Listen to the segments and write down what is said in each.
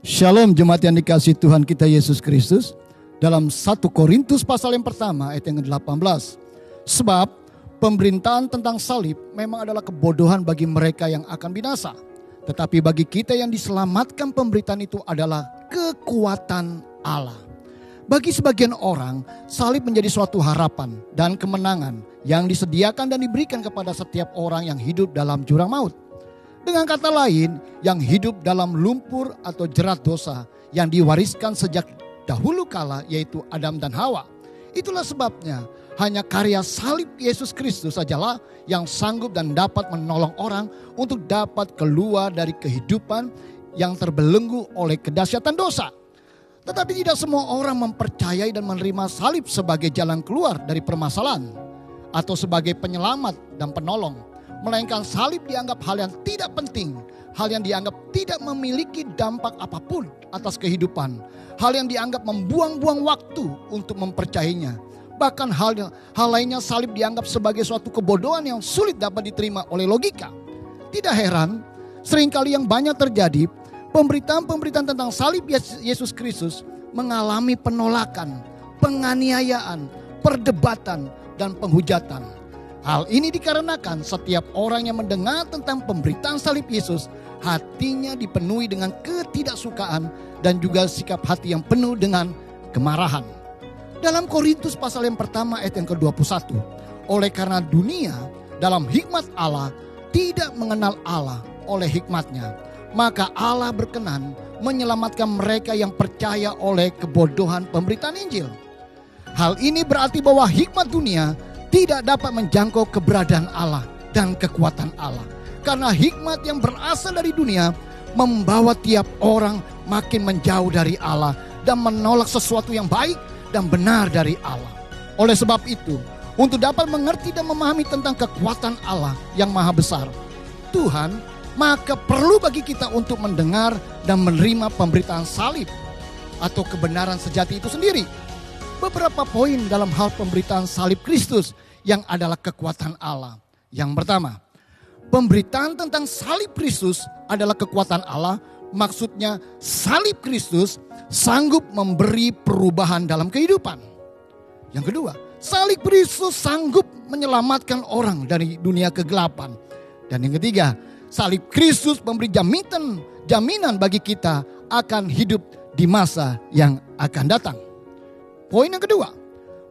Shalom jemaat yang dikasihi Tuhan kita Yesus Kristus. Dalam 1 Korintus pasal yang pertama ayat yang ke-18. Sebab pemberitaan tentang salib memang adalah kebodohan bagi mereka yang akan binasa. Tetapi bagi kita yang diselamatkan, pemberitaan itu adalah kekuatan Allah. Bagi sebagian orang, salib menjadi suatu harapan dan kemenangan yang disediakan dan diberikan kepada setiap orang yang hidup dalam jurang maut. Dengan kata lain, yang hidup dalam lumpur atau jerat dosa yang diwariskan sejak dahulu kala, yaitu Adam dan Hawa. Itulah sebabnya hanya karya salib Yesus Kristus sajalah yang sanggup dan dapat menolong orang untuk dapat keluar dari kehidupan yang terbelenggu oleh kedahsyatan dosa. Tetapi tidak semua orang mempercayai dan menerima salib sebagai jalan keluar dari permasalahan atau sebagai penyelamat dan penolong. Melainkan salib dianggap hal yang tidak penting, hal yang dianggap tidak memiliki dampak apapun atas kehidupan, hal yang dianggap membuang-buang waktu untuk mempercayainya. Bahkan hal lainnya, salib dianggap sebagai suatu kebodohan yang sulit dapat diterima oleh logika. Tidak heran, seringkali yang banyak terjadi, pemberitaan-pemberitaan tentang salib Yesus Kristus mengalami penolakan, penganiayaan, perdebatan, dan penghujatan. Hal ini dikarenakan setiap orang yang mendengar tentang pemberitaan salib Yesus, hatinya dipenuhi dengan ketidaksukaan dan juga sikap hati yang penuh dengan kemarahan. Dalam Korintus pasal yang pertama ayat yang ke-21, oleh karena dunia dalam hikmat Allah tidak mengenal Allah oleh hikmatnya, maka Allah berkenan menyelamatkan mereka yang percaya oleh kebodohan pemberitaan Injil. Hal ini berarti bahwa hikmat dunia tidak dapat menjangkau keberadaan Allah dan kekuatan Allah. Karena hikmat yang berasal dari dunia membawa tiap orang makin menjauh dari Allah dan menolak sesuatu yang baik dan benar dari Allah. Oleh sebab itu, untuk dapat mengerti dan memahami tentang kekuatan Allah yang maha besar, Tuhan, maka perlu bagi kita untuk mendengar dan menerima pemberitaan salib atau kebenaran sejati itu sendiri. Beberapa poin dalam hal pemberitaan salib Kristus yang adalah kekuatan Allah. Yang pertama, pemberitaan tentang salib Kristus adalah kekuatan Allah. Maksudnya salib Kristus sanggup memberi perubahan dalam kehidupan. Yang kedua, salib Kristus sanggup menyelamatkan orang dari dunia kegelapan. Dan yang ketiga, salib Kristus memberi jaminan bagi kita akan hidup di masa yang akan datang. Poin yang kedua,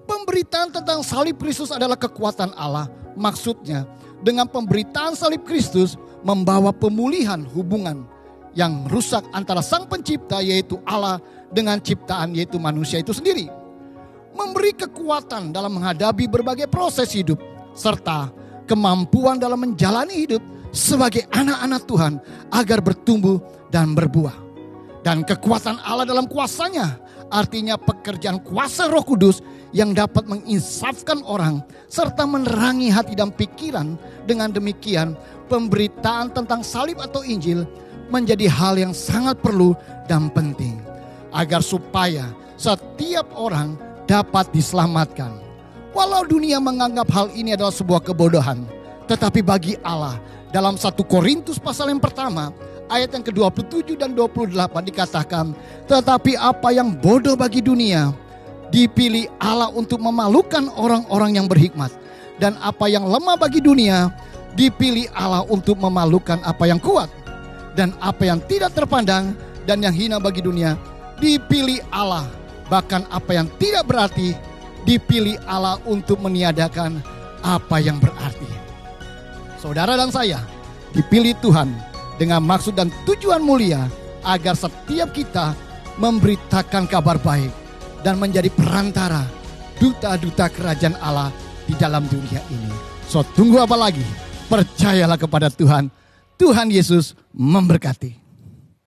pemberitaan tentang salib Kristus adalah kekuatan Allah. Maksudnya, dengan pemberitaan salib Kristus membawa pemulihan hubungan yang rusak antara Sang Pencipta yaitu Allah dengan ciptaan yaitu manusia itu sendiri. Memberi kekuatan dalam menghadapi berbagai proses hidup serta kemampuan dalam menjalani hidup sebagai anak-anak Tuhan agar bertumbuh dan berbuah. Dan kekuatan Allah dalam kuasanya, artinya pekerjaan kuasa Roh Kudus yang dapat menginsafkan orang serta menerangi hati dan pikiran. Dengan demikian, pemberitaan tentang salib atau Injil menjadi hal yang sangat perlu dan penting agar supaya setiap orang dapat diselamatkan. Walau dunia menganggap hal ini adalah sebuah kebodohan, tetapi bagi Allah dalam 1 Korintus pasal yang pertama ayat yang ke-27 dan 28 dikatakan, tetapi apa yang bodoh bagi dunia dipilih Allah untuk memalukan orang-orang yang berhikmat, dan apa yang lemah bagi dunia dipilih Allah untuk memalukan apa yang kuat, dan apa yang tidak terpandang dan yang hina bagi dunia dipilih Allah, bahkan apa yang tidak berarti dipilih Allah untuk meniadakan apa yang berarti. Saudara dan saya dipilih Tuhan dengan maksud dan tujuan mulia agar setiap kita memberitakan kabar baik dan menjadi perantara duta-duta kerajaan Allah di dalam dunia ini. So tunggu apa lagi? Percayalah kepada Tuhan. Tuhan Yesus memberkati.